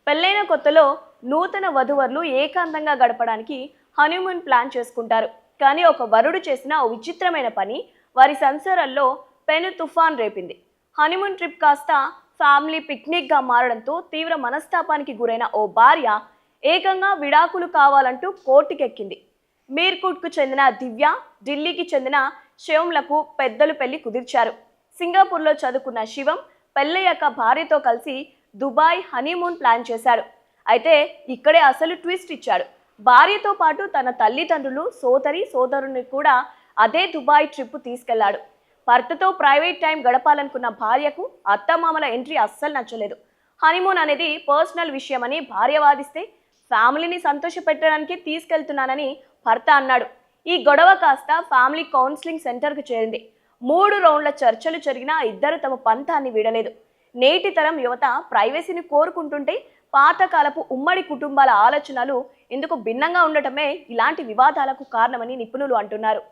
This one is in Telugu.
పెళ్ళైన కొత్తలో నూతన వధువరులు ఏకాంతంగా గడపడానికి హనీమూన్ ప్లాన్ చేసుకుంటారు. కానీ ఒక వరుడు చేసిన ఓ విచిత్రమైన పని వారి సంసారాల్లో పెను తుఫాన్ రేపింది. హనీమూన్ ట్రిప్ కాస్త ఫ్యామిలీ పిక్నిక్గా మారడంతో తీవ్ర మనస్తాపానికి గురైన ఓ భార్య ఏకంగా విడాకులు కావాలంటూ కోర్టుకెక్కింది. మీర్కుట్కు చెందిన దివ్య, ఢిల్లీకి చెందిన శివంలకు పెద్దలు పెళ్లి కుదిర్చారు. సింగపూర్లో చదువుకున్న శివం పెళ్ళయ్యాక భార్యతో కలిసి దుబాయ్ హనీమూన్ ప్లాన్ చేశాడు. అయితే ఇక్కడే అసలు ట్విస్ట్ ఇచ్చాడు. భార్యతో పాటు తన తల్లిదండ్రులు, సోదరుని కూడా అదే దుబాయ్ ట్రిప్ తీసుకెళ్లాడు. భర్తతో ప్రైవేట్ టైం గడపాలనుకున్న భార్యకు అత్తమామల ఎంట్రీ అస్సలు నచ్చలేదు. హనీమూన్ అనేది పర్సనల్ విషయమని భార్య వాదిస్తే, ఫ్యామిలీని సంతోషపెట్టడానికి తీసుకెళ్తున్నానని భర్త అన్నాడు. ఈ గొడవ కాస్త ఫ్యామిలీ కౌన్సిలింగ్ సెంటర్కు చేరింది. 3 రౌండ్ల చర్చలు జరిగినా ఇద్దరు తమ పంతాన్ని వీడలేదు. నేటి తరం యువత ప్రైవసీని కోరుకుంటుంటే పాతకాలపు ఉమ్మడి కుటుంబాల ఆలోచనలు ఇందుకు భిన్నంగా ఉండటమే ఇలాంటి వివాదాలకు కారణమని నిపుణులు అంటున్నారు.